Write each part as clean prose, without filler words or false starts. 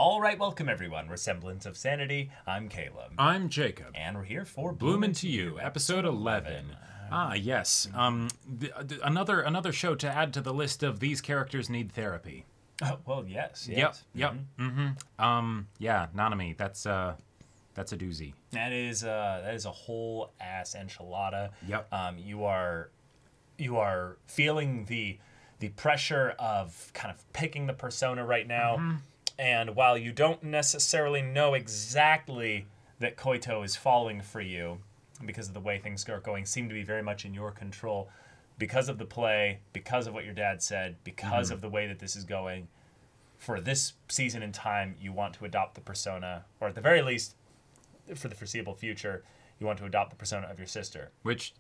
All right, welcome everyone. We're Semblance of Sanity. I'm Caleb. I'm Jacob. And we're here for Bloom Into You, episode 11. Ah, yes. Another show to add to the list of these characters need therapy. Oh, well, yes. Yep. Yeah, Nanami, that's a doozy. That is a whole ass enchilada. Yep. You are feeling the pressure of kind of picking the persona right now. And while you don't necessarily know exactly that Koito is falling for you, because of the way things are going, seem to be very much in your control, because of the play, because of what your dad said, because of the way that this is going, for this season in time, you want to adopt the persona, or at the very least, for the foreseeable future, you want to adopt the persona of your sister. Which,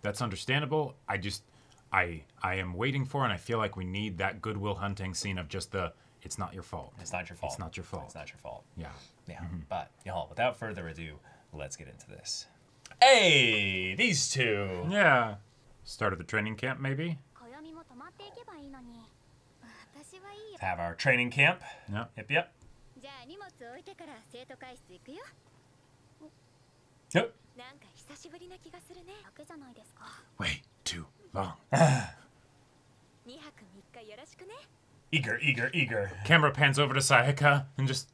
that's understandable. I am waiting for, and I feel like we need that Goodwill Hunting scene of just it's not your fault. It's not your fault. It's not your fault. It's not your fault. Yeah. Yeah. But, y'all, without further ado, let's get into this. Hey, these two. Yeah. Start of the training camp, maybe? Have our training camp. Yeah. Yep. Yep. Way too long. Eager. Camera pans over to Sayaka and just...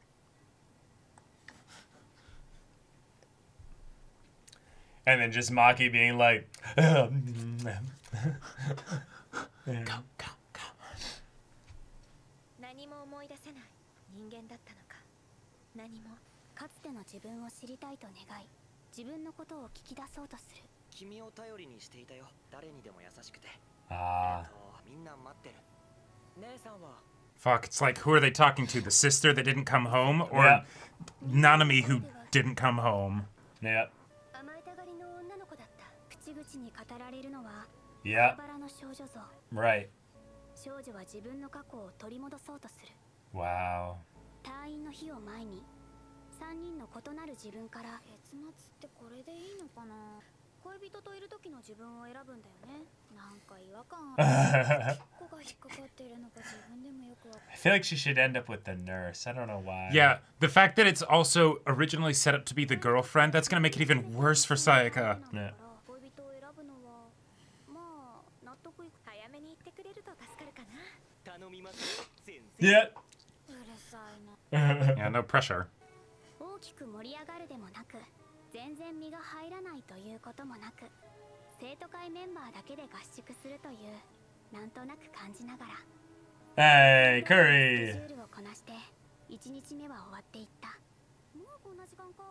And then just Maki being like... Go. 何も思い出せない人間だったのか。何もかつての自分を知りたいと願い、自分のことを聞き出そうとする。君を頼りにしていたよ。誰にでも優しくて。みんな待ってる。姉さんは Fuck, it's like, who are they talking to? The sister that didn't come home? Or Nanami who didn't come home? Yep. 甘えたがりの女の子だった。口々に語られるのは Yep. バラの少女像。 Right. 少女は自分の過去を取り戻そうとする。 Wow. 退院の日を前に3人の異なる自分から結末ってこれでいいのかな。恋人といる時の自分を選ぶんだよね。なんか違和感ある。ここが引っかかっているのか自分でもよくわかんない。 I feel like she should end up with the nurse. I don't know why. Yeah, the fact that it's also originally set up to be the girlfriend, that's gonna make it even worse for Sayaka. Yeah. 恋人を選ぶのはまあ納得いく。早めに言ってくれると助かるかな。頼みます。Yeah. うるさいな。 Yeah, no pressure. 大きく盛り上がるでもなく、全然身が入らないということもなく、生徒会メンバーだけで合宿するというなんとなく感じながら。Hey, Curry. スケジュールをこなして1日目は終わっていった。もうこんな時間か。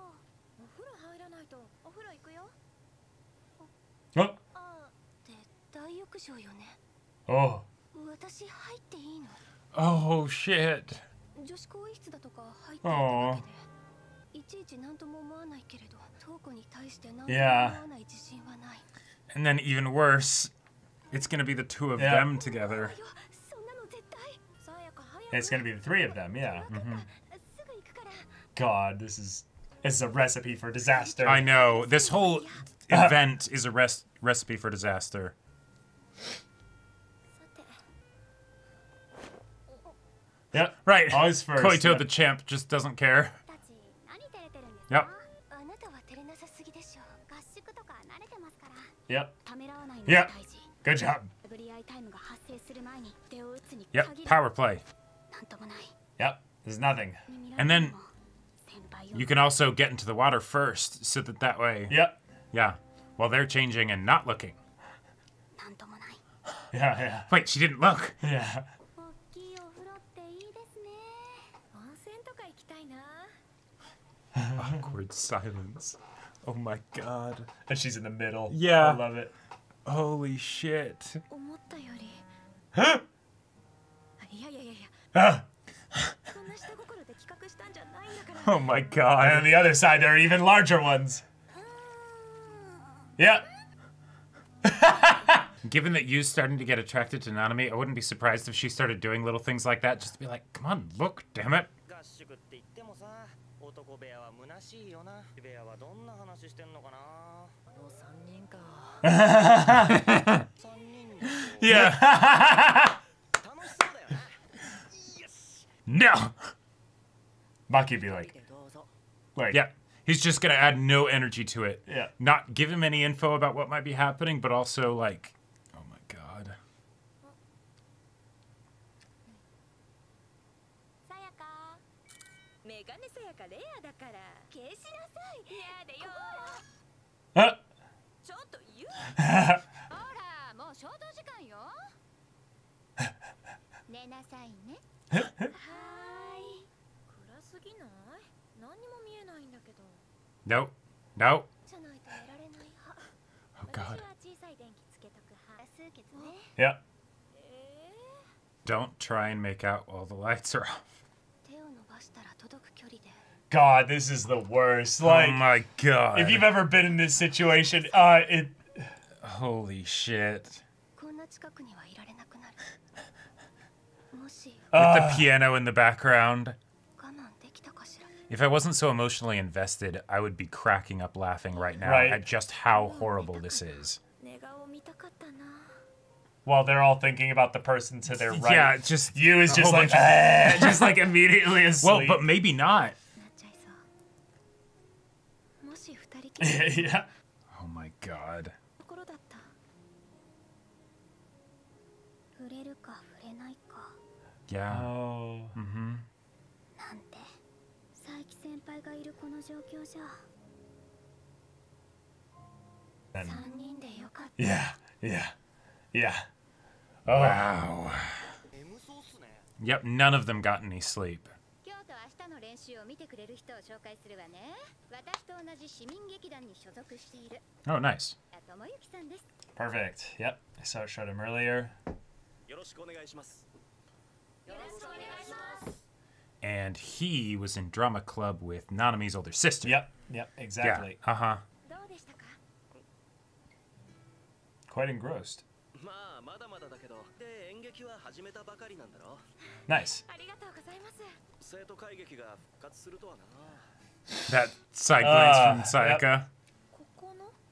お風呂入らないと。お風呂行くよ。 Oh. あ、で大浴場よね。 Oh. 私入っていいの？ Oh, shit. 女子更衣室だとか入っていただけで。いちいち何とも思わないけれど、トークに対して何とも思わない自信はない。 And then even worse, it's gonna be the two of them together. It's gonna be the three of them, yeah. God, this is a recipe for disaster. I know. This whole event is a recipe for disaster. Yep. Right. Always first. Koito Yep. the champ just doesn't care. Yep. Yep. Yep. Good job. Yep. Power play. Yep. There's nothing. And then you can also get into the water first, so that way. Yep. Yeah. While they're changing and not looking. Yeah. Wait, she didn't look. Yeah. Awkward silence. Oh my god. And she's in the middle. Yeah. I love it. Holy shit. Huh? Ah. Oh my god. And on the other side, there are even larger ones. Yep. Given that Yu's starting to get attracted to Nanami, I wouldn't be surprised if she started doing little things like that just to be like, come on, look, damn it. Yeah. No. Maki be like, Yeah. He's just going to add no energy to it. Yeah. Not give him any info about what might be happening, but also, like, oh my god. huh? No. No. Oh god. Yeah. Don't try and make out while the lights are off. God, this is the worst. Like, oh my god. if you've ever been in this situation, it. Holy shit. With the piano in the background. If I wasn't so emotionally invested, I would be cracking up laughing right now at just how horrible this is. While they're all thinking about the person to their right. Yeah, just you is just like, just like immediately asleep. Well, but maybe not. yeah. Oh my god. Yeah. Oh. Mm-hmm. Yeah. Yeah. Yeah. Oh. Wow. Yep, none of them got any sleep. Oh, nice. Perfect. Yep. I saw it showed him earlier. And he was in drama club with Nanami's older sister. Yep. Yep. Exactly. Yeah. Uh-huh. Quite engrossed. Nice. That side glance from Sayaka.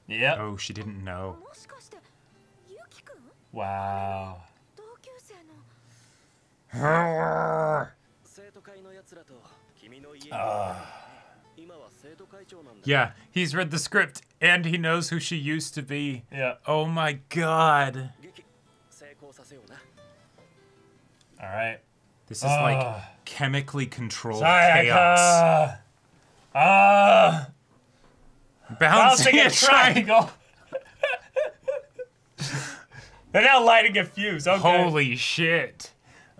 Yep. Oh, she didn't know. Wow. Yeah, he's read the script and he knows who she used to be. Yeah. Oh my god. All right. This is like chemically controlled chaos. Bouncing a a triangle. They're now lighting a fuse. Okay. Holy shit.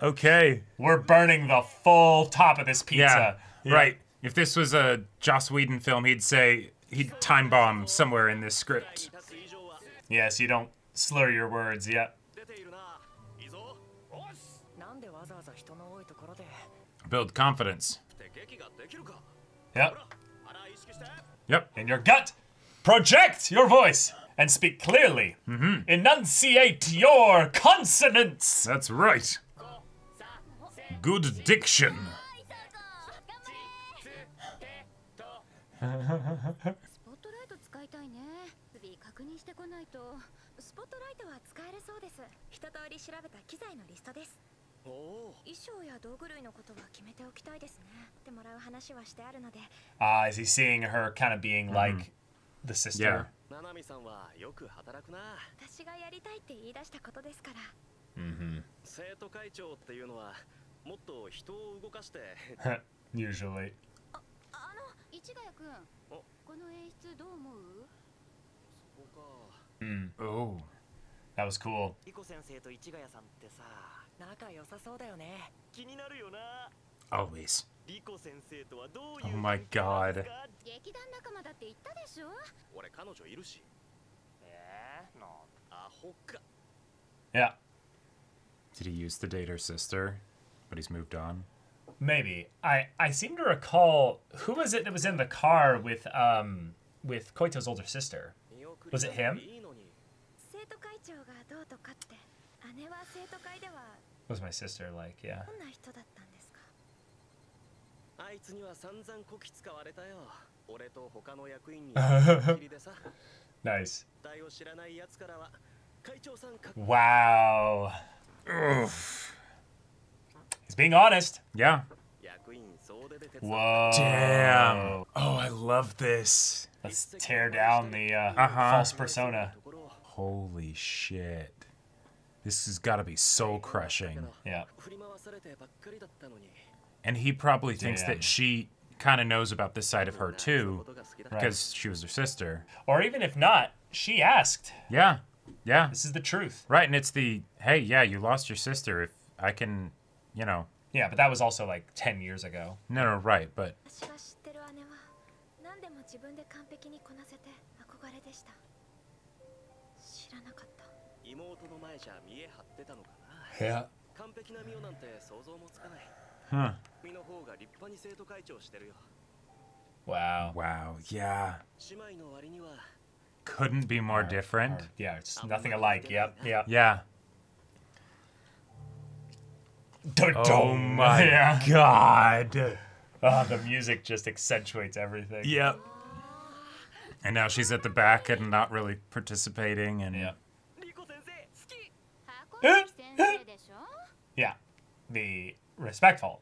Okay. We're burning the full top of this pizza. Yeah, right. If this was a Joss Whedon film, he'd time bomb somewhere in this script. Yes, you don't slur your words yet. Build confidence. Yep. Yep. In your gut, project your voice and speak clearly. Enunciate your consonants. That's right. Good diction. Is he seeing her kind of being like the sister? Yeah. Usually. Oh. That was cool. Always. Oh my god. Yeah. Did he used to date her sister, but he's moved on? Maybe. I seem to recall, who was it that was in the car with Koito's older sister? Was it him? Was my sister like, yeah. Nice. Wow. He's being honest. Yeah. Whoa. Damn. Oh, I love this. Let's tear down the false persona. Holy shit. This has got to be soul crushing. Yeah. And he probably thinks that she kind of knows about this side of her too, because she was her sister. Or even if not, she asked. Yeah. Yeah. This is the truth. Right, and it's the, hey, yeah, you lost your sister. If I can, you know. Yeah, but that was also like 10 years ago. No, right, but. Yeah. Huh. Wow. Wow, yeah. Couldn't be more different. Yeah, it's nothing alike. Yep, yep. Yeah. Oh my god. Oh, the music just accentuates everything. Yep. And now she's at the back and not really participating. And yeah. Yeah. The respectful.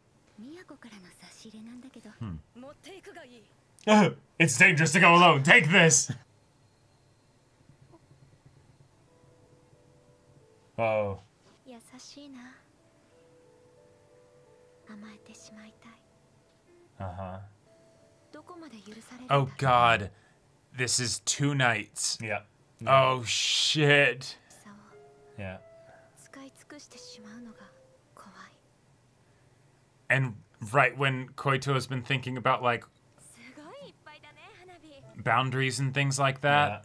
It's dangerous to go alone. Take this. Oh. Uh-huh. Oh god. This is 2 nights. Yeah. Oh shit. Yeah. And right when Koito has been thinking about like boundaries and things like that. Yeah.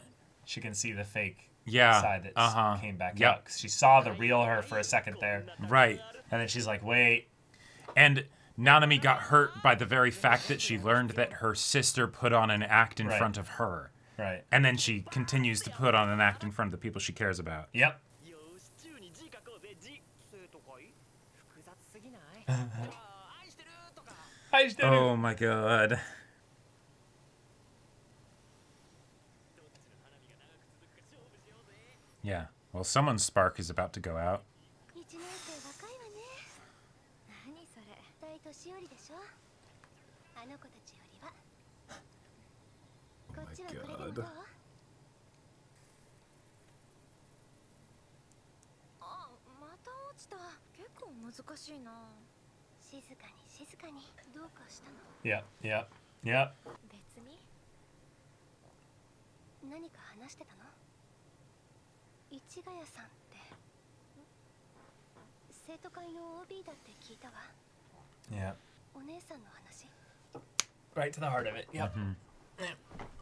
She can see the fake yeah. side that came back yep. up. She saw the real her for a second there. Right. And then she's like, wait. And Nanami got hurt by the very fact that she learned that her sister put on an act in front of her. Right. And then she continues to put on an act in front of the people she cares about. Yep. Oh my god. Yeah. Well, someone's spark is about to go out. Oh my god. Yep, yep, yep. Yeah. Right to the heart of it. Yep. Mm-hmm.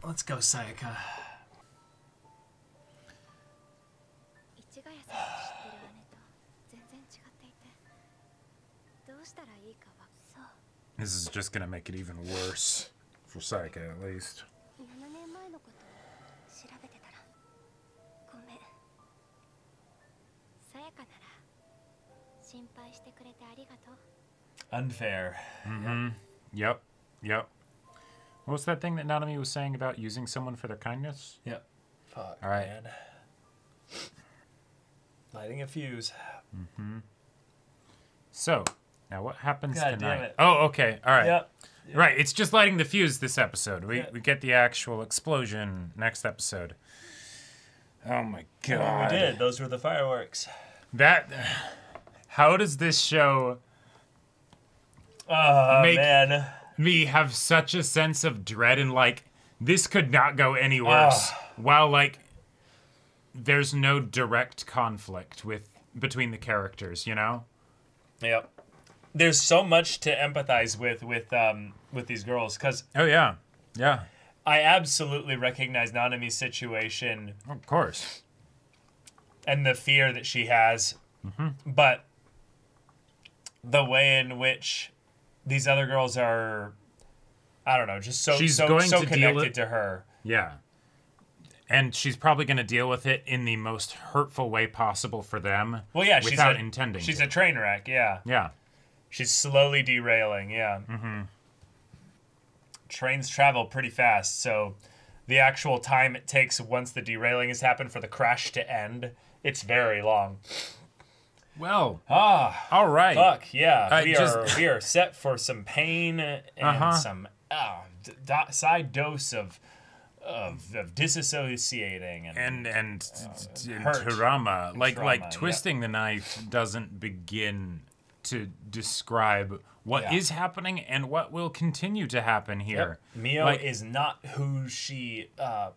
Let's go, Sayaka. This is just gonna make it even worse. For Sayaka, at least. Unfair. Mm-hmm. Yep. Yep. What was that thing that Nanami was saying about using someone for their kindness? Yep. Fuck, all right. Man. Lighting a fuse. Mm-hmm. So, now what happens God tonight? damn it. Oh, okay. All right. Yep. Right, it's just lighting the fuse this episode. We get the actual explosion next episode. Oh my god. Well, we did. Those were the fireworks. How does this show make me have such a sense of dread and like this could not go any worse while like there's no direct conflict between the characters, you know? Yep. There's so much to empathize with these girls because oh yeah, I absolutely recognize Nanami's situation, of course, and the fear that she has, but the way in which these other girls are, I don't know, just so connected to her. Yeah, and she's probably going to deal with it in the most hurtful way possible for them. Well, yeah, without intending. She's a train wreck. Yeah. Yeah. She's slowly derailing, yeah. Mm-hmm. Trains travel pretty fast, so the actual time it takes once the derailing has happened for the crash to end, it's very long. Well, Ah, all right. fuck yeah, we I are set for some pain and some side dose of disassociating and hurt. trauma. Like trauma, twisting the knife doesn't begin to describe what is happening and what will continue to happen here. Mio Like- is not who she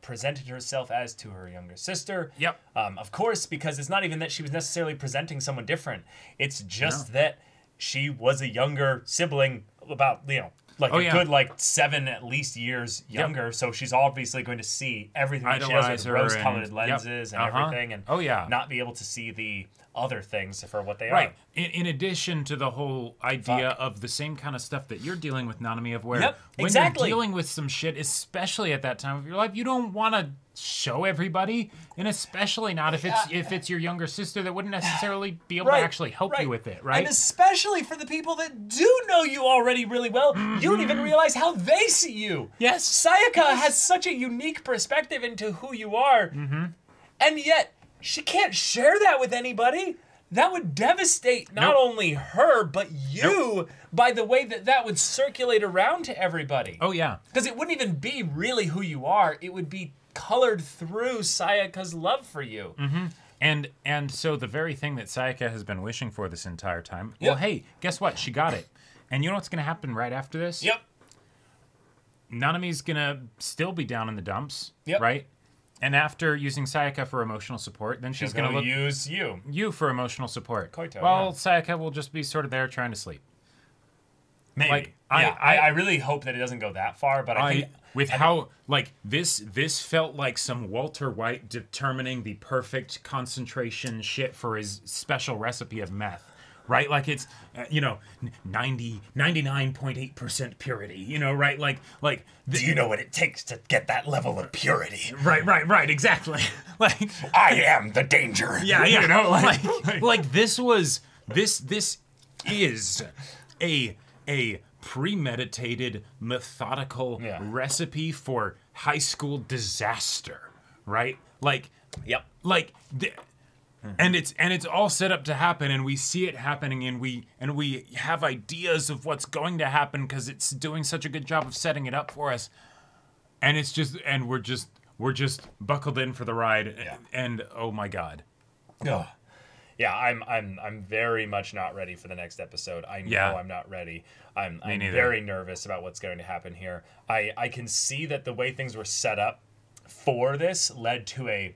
presented herself as to her younger sister. Yep. Of course, because it's not even that she was necessarily presenting someone different. It's just that she was a younger sibling, about, you know, like good, like 7 at least years younger. So she's obviously going to see everything that she does Idolize with her rose-colored and- lenses and everything, and not be able to see the other things for what they Right. are. In addition to the whole idea of the same kind of stuff that you're dealing with, Nanami, of where when exactly. you're dealing with some shit, especially at that time of your life, you don't want to show everybody, and especially not if it's your younger sister that wouldn't necessarily be able to actually help you with it, right? And especially for the people that do know you already really well, you don't even realize how they see you. Yes. Sayaka has such a unique perspective into who you are, and yet she can't share that with anybody. That would devastate not only her, but you by the way that would circulate around to everybody. Oh, yeah. Because it wouldn't even be really who you are. It would be colored through Sayaka's love for you. And so the very thing that Sayaka has been wishing for this entire time, well, hey, guess what? She got it. And you know what's going to happen right after this? Yep. Nanami's going to still be down in the dumps, Yep. right? And after using Sayaka for emotional support, then she's going to look use you for emotional support. Koito, Well, Sayaka will just be sort of there trying to sleep. Maybe. Like, I really hope that it doesn't go that far, but I think with how like this felt like some Walter White determining the perfect concentration shit for his special recipe of meth. Right? Like it's, 99.8% purity, you know, right? do you know what it takes to get that level of purity? Right, exactly. Like, I am the danger. yeah. You know, like this is a premeditated, methodical recipe for high school disaster, right? Like, and it's all set up to happen, and we see it happening, and we have ideas of what's going to happen because it's doing such a good job of setting it up for us, and it's just, and we're just buckled in for the ride, and oh my god. Ugh. Yeah, I'm very much not ready for the next episode. I know I'm not ready. I'm very nervous about what's going to happen here. I can see that the way things were set up for this led to a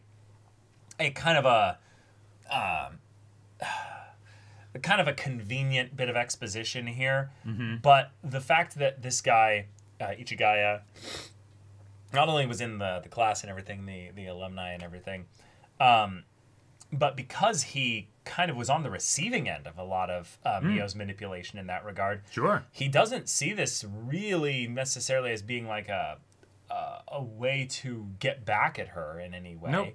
kind of a convenient bit of exposition here. But the fact that this guy Ichigaya not only was in the class and everything, the alumni and everything, but because he kind of was on the receiving end of a lot of Mio's manipulation in that regard. Sure. He doesn't see this really necessarily as being like a way to get back at her in any way. Nope.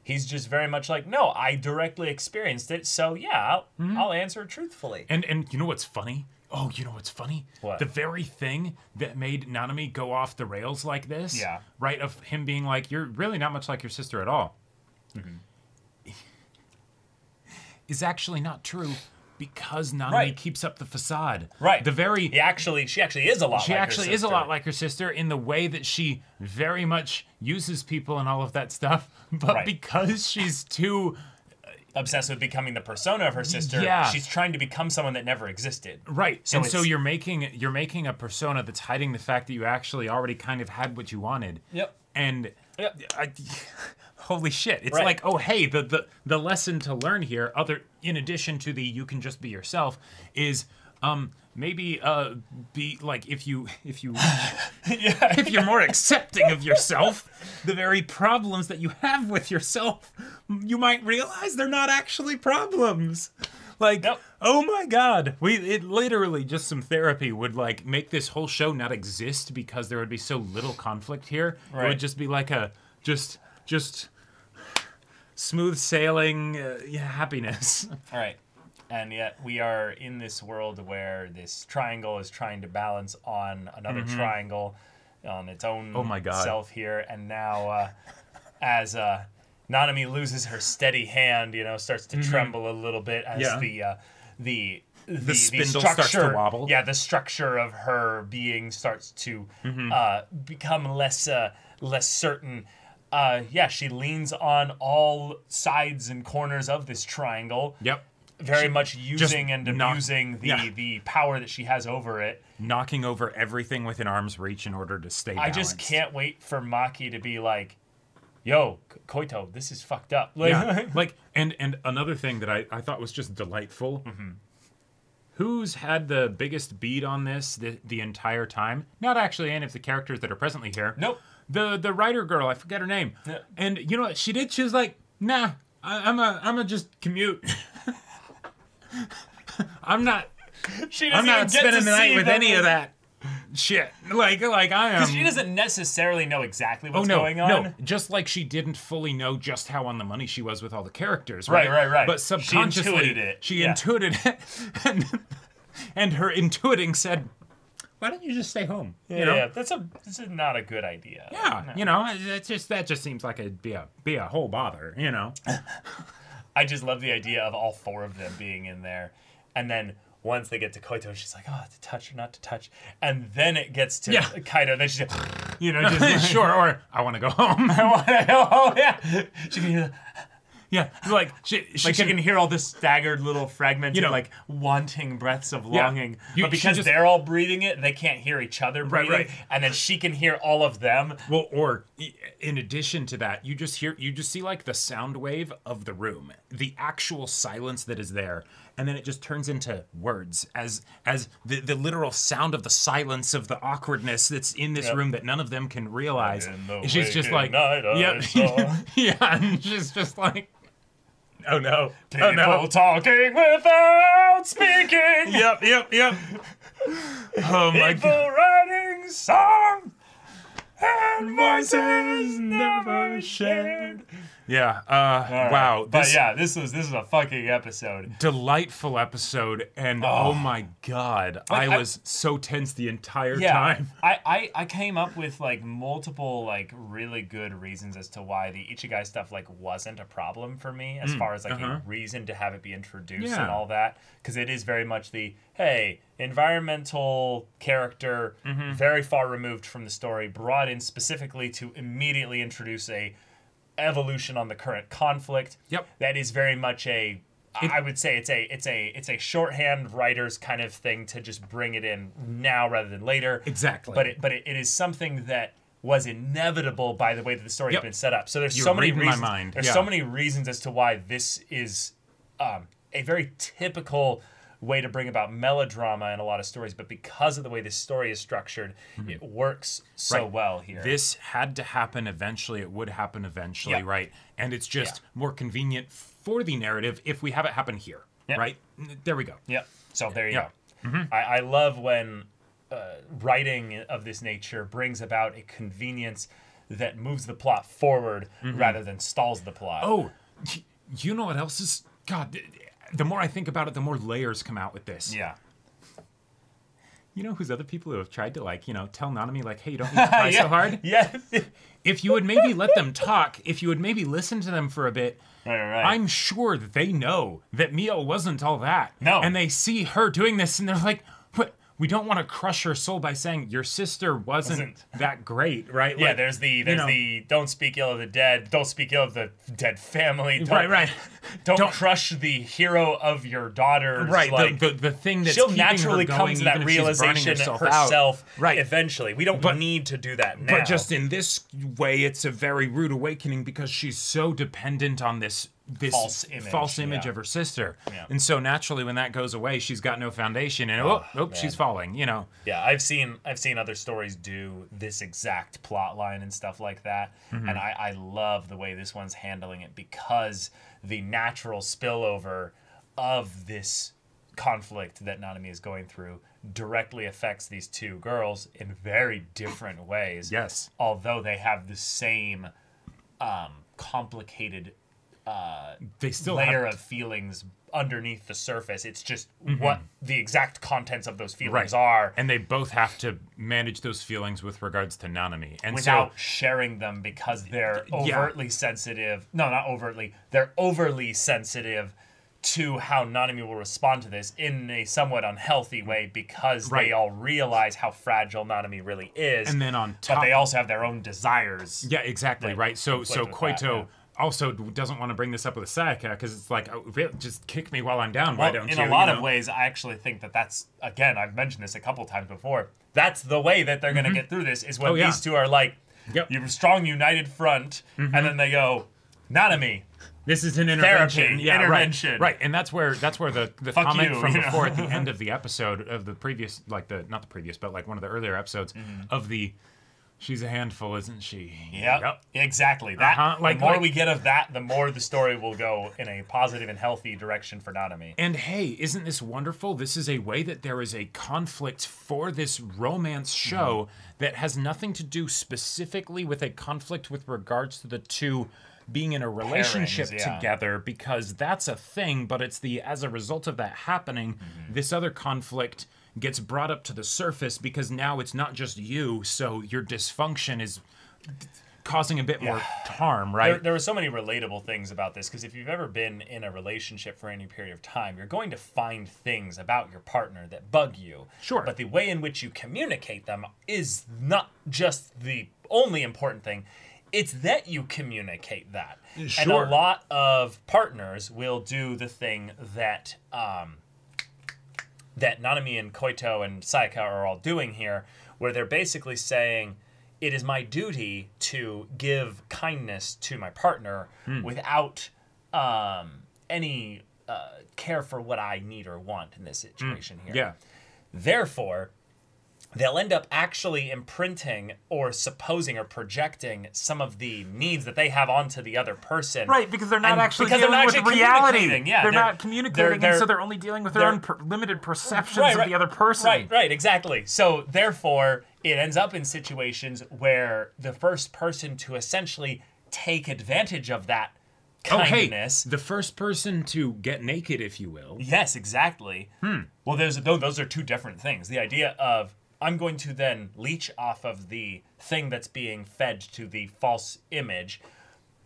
He's just very much like, no, I directly experienced it, so yeah, I'll answer truthfully. And you know what's funny? Oh, you know what's funny? What? The very thing that made Nanami go off the rails like this, right, of him being like, you're really not much like your sister at all, is actually not true, because Nanami keeps up the facade. Right. She actually is a lot She like her actually is a sister. lot like her sister in the way that she very much uses people and all of that stuff, but because she's too obsessed with becoming the persona of her sister, she's trying to become someone that never existed. Right. So you're making a persona that's hiding the fact that you actually already kind of had what you wanted. Yep. And holy shit. It's like, oh hey, the lesson to learn here, in addition to the you can just be yourself, is maybe be like if you're more accepting of yourself, the very problems that you have with yourself, you might realize they're not actually problems. Like, oh my god, it literally just some therapy would like make this whole show not exist, because there would be so little conflict here. It would just be like a just smooth sailing happiness. All right. And yet we are in this world where this triangle is trying to balance on another triangle on its own self here. And now as Nanami loses her steady hand, starts to tremble a little bit as the spindle structure starts to wobble. Yeah, the structure of her being starts to become less certain. She leans on all sides and corners of this triangle. Yep. Very much using and abusing the power that she has over it. Knocking over everything within arm's reach in order to stay balanced. I just can't wait for Maki to be like, yo, Koito, this is fucked up. And another thing that I thought was just delightful. Who's had the biggest beat on this the entire time? Not actually any of the characters that are presently here. Nope. The writer girl, I forget her name. Yeah. And you know what she did? She was like, nah, I'm a just commute. I'm not spending the night with any of that shit. Like I am. Because she doesn't necessarily know exactly what's going on. No, just like she didn't fully know just how on the money she was with all the characters. Right. But subconsciously, she intuited it. And her intuiting said, why don't you just stay home? Yeah, that's not a good idea. Yeah, no. That just seems like it'd be a whole bother, I just love the idea of all four of them being in there. And then once they get to Koito, she's like, oh, to touch or not to touch. And then it gets to Kaido. Then she's like, just sure, or I want to go home. I want to go home, yeah. She can hear she can hear all the staggered little fragments of like wanting breaths of longing. But because they're all breathing it, they can't hear each other breathing. Right. And then she can hear all of them. Well, or in addition to that, you just see like the sound wave of the room, the actual silence that is there, and then it just turns into words as the literal sound of the silence of the awkwardness that's in this room that none of them can realize. She's just like, and she's just like, oh no. People talking without speaking. Yep. Oh my People God. writing songs and voices never shared. Yeah. Right. Wow. But yeah, this is a fucking episode. Delightful episode, and oh my God, I was so tense the entire time. I came up with like multiple like really good reasons as to why the Ichigai stuff like wasn't a problem for me as far as like a reason to have it be introduced and all that, because it is very much the environmental character, very far removed from the story, brought in specifically to immediately introduce a evolution on the current conflict. Yep. That is very much I would say it's a shorthand writers kind of thing to just bring it in now rather than later. Exactly. But it is something that was inevitable by the way that the story has been set up. So there's so many reasons. My mind. There's so many reasons as to why this is a very typical way to bring about melodrama in a lot of stories, but because of the way this story is structured, it works so well here. This had to happen eventually. It would happen eventually, right? And it's just more convenient for the narrative if we have it happen here, right? There we go. Yep. So there you go. I love when writing of this nature brings about a convenience that moves the plot forward rather than stalls the plot. Oh, you know what else is... God... The more I think about it, the more layers come out with this. Yeah. You know who's other people who have tried to, like, tell Nanami, like, hey, you don't need to try so hard? Yes. If you would maybe let them talk, if you would maybe listen to them for a bit, right. I'm sure that they know that Mio wasn't all that. No. And they see her doing this, and they're like, what? We don't want to crush her soul by saying your sister wasn't that great, right? Yeah, there's the don't speak ill of the dead, don't speak ill of the dead family. Right. Don't crush the hero of your daughter. Right, like, the thing that's she'll keeping naturally her come going, to that even if she's burning realization herself out. Right. Eventually. We don't need to do that now. But just in this way, it's a very rude awakening because she's so dependent on this false image of her sister. Yeah. And so naturally when that goes away, she's got no foundation and she's falling, Yeah, I've seen other stories do this exact plot line and stuff like that. And I love the way this one's handling it because the natural spillover of this conflict that Nanami is going through directly affects these two girls in very different ways. Yes. Although they have the same complicated they still layer of feelings underneath the surface. It's just what the exact contents of those feelings Right. are. And they both have to manage those feelings with regards to Nanami. And Without sharing them because they're overtly sensitive. No, not overtly. They're overly sensitive to how Nanami will respond to this in a somewhat unhealthy way because they all realize how fragile Nanami really is. And then on top... But they also have their own desires. Yeah, exactly, right. So Koito also doesn't want to bring this up with Sayaka because it's like, oh, just kick me while I'm down, why don't you? In a lot of ways, I actually think that's, again, I've mentioned this a couple times before, that's the way that they're going to get through this, is when these two are like, you have a strong united front, and then they go, Nanami, this is an intervention. Therapy, intervention. Right. And that's where the comment from before at the end of the episode of the previous, like not the previous, but like one of the earlier episodes of the, she's a handful, isn't she? Yep. Exactly. That the more we get of that, the more the story will go in a positive and healthy direction for Nanami. And hey, isn't this wonderful? This is a way that there is a conflict for this romance show that has nothing to do specifically with a conflict with regards to the two being in a relationship together, because that's a thing, but it's as a result of that happening, this other conflict gets brought up to the surface because now it's not just you, so your dysfunction is causing a bit more harm, right? There are so many relatable things about this, because if you've ever been in a relationship for any period of time, you're going to find things about your partner that bug you. Sure. But the way in which you communicate them is not just the only important thing. It's that you communicate that. Sure. And a lot of partners will do the thing that that Nanami and Koito and Sayaka are all doing here, where they're basically saying, it is my duty to give kindness to my partner without any care for what I need or want in this situation here. Yeah. Therefore, they'll end up actually imprinting or supposing or projecting some of the needs that they have onto the other person. Right, because they're not actually dealing with reality. Yeah, they're not communicating, and so they're only dealing with their own limited perceptions of the other person. Right, exactly. So therefore, it ends up in situations where the first person to essentially take advantage of that kindness. The first person to get naked, if you will. Yes, exactly. Well, those are two different things. The idea of, I'm going to then leech off of the thing that's being fed to the false image.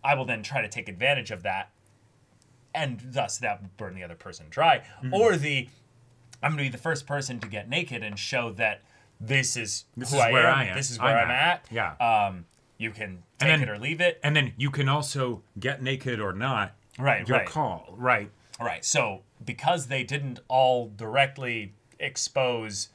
I will then try to take advantage of that, and thus that will burn the other person dry. Or I'm going to be the first person to get naked and show that this is who I am. This is where I'm at. Yeah. You can take it or leave it. And then you can also get naked or not. Right, Your call. Right. Right. So because they didn't all directly expose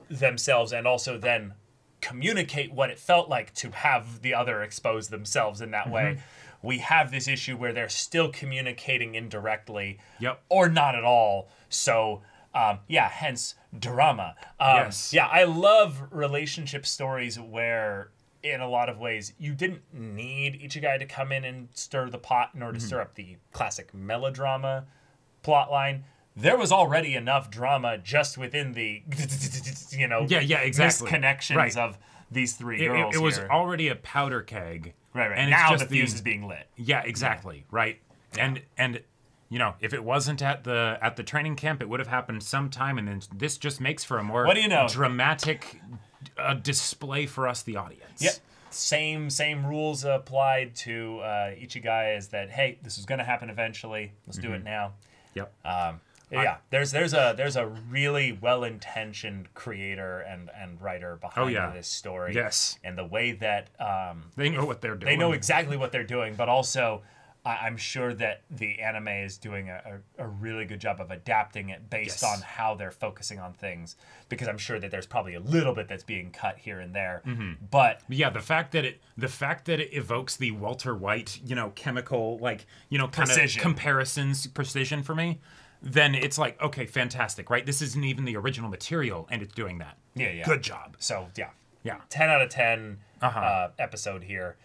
themselves and also then communicate what it felt like to have the other expose themselves in that way, we have this issue where they're still communicating indirectly or not at all. So hence drama. Yes. Yeah, I love relationship stories where in a lot of ways you didn't need Ichigai to come in and stir the pot in order to stir up the classic melodrama plotline. There was already enough drama just within the, exactly. misconnections of these three girls. It was already a powder keg. Right. And now it's just the fuse is being lit. Yeah, exactly. Right. Yeah. And if it wasn't at the training camp, it would have happened sometime. And then this just makes for a more dramatic display for us, the audience. Yep. Same rules applied to Ichigai, as that, hey, this is going to happen eventually. Let's do it now. Yep. There's a really well-intentioned creator and writer behind this story. Yes. And the way that they know what they're doing. They know exactly what they're doing, but also I'm sure that the anime is doing a really good job of adapting it based on how they're focusing on things, because I'm sure that there's probably a little bit that's being cut here and there. But yeah, the fact that it evokes the Walter White, chemical, kind of comparisons, precision for me, then it's like, okay, fantastic, right? This isn't even the original material, and it's doing that. Yeah. Good job. So, yeah. 10 10 out of 10 episode here.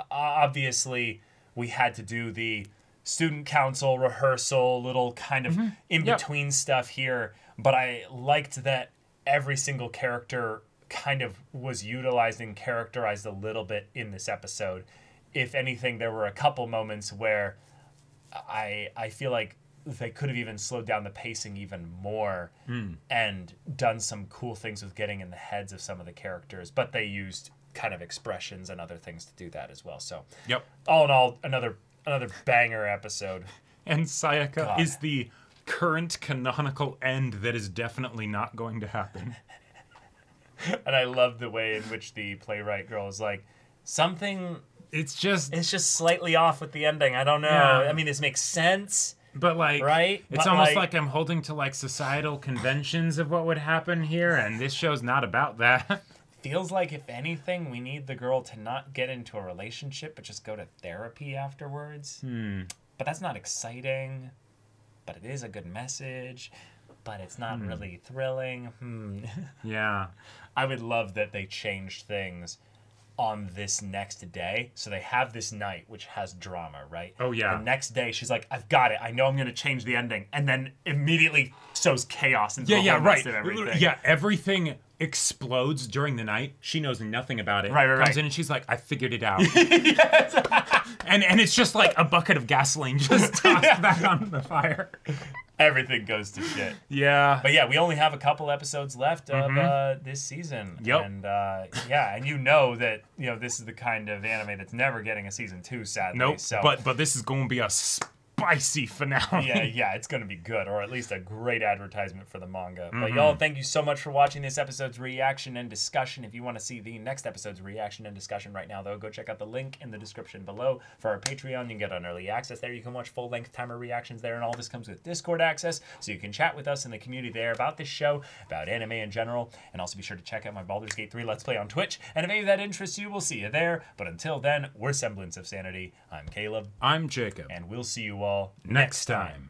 Obviously, we had to do the student council rehearsal, little kind of in-between stuff here, but I liked that every single character kind of was utilized and characterized a little bit in this episode. If anything, there were a couple moments where I feel like they could have even slowed down the pacing even more and done some cool things with getting in the heads of some of the characters. But they used kind of expressions and other things to do that as well. So, all in all, another banger episode. And Sayaka is the current canonical end that is definitely not going to happen. And I love the way in which the playwright girl is like, something... It's just slightly off with the ending. I don't know. Yeah. I mean, this makes sense. But, like... Right? It's almost like I'm holding to, like, societal conventions of what would happen here, and this show's not about that. Feels like, if anything, we need the girl to not get into a relationship, but just go to therapy afterwards. But that's not exciting. But it is a good message. But it's not really thrilling. Yeah. I would love that they changed things on this next day. So they have this night, which has drama, right? Oh, yeah. The next day, she's like, I've got it. I know I'm going to change the ending. And then immediately sows chaos into the whole rest of everything. Yeah, everything explodes during the night. She knows nothing about it. Right. Comes in and she's like, I figured it out. and it's just like a bucket of gasoline just tossed back onto the fire. Everything goes to shit. Yeah. But yeah, we only have a couple episodes left of this season. Yep. And and you know that this is the kind of anime that's never getting a season 2, sadly. Nope. So, but this is going to be a spicy finale. Yeah, it's going to be good, or at least a great advertisement for the manga. But y'all, thank you so much for watching this episode's reaction and discussion. If you want to see the next episode's reaction and discussion right now, though, go check out the link in the description below for our Patreon. You can get on early access there. You can watch full-length timer reactions there, and all this comes with Discord access, so you can chat with us in the community there about this show, about anime in general, and also be sure to check out my Baldur's Gate 3 Let's Play on Twitch. And if any of that interests you, we'll see you there. But until then, we're Semblance of Sanity. I'm Caleb. I'm Jacob. And we'll see you all next time.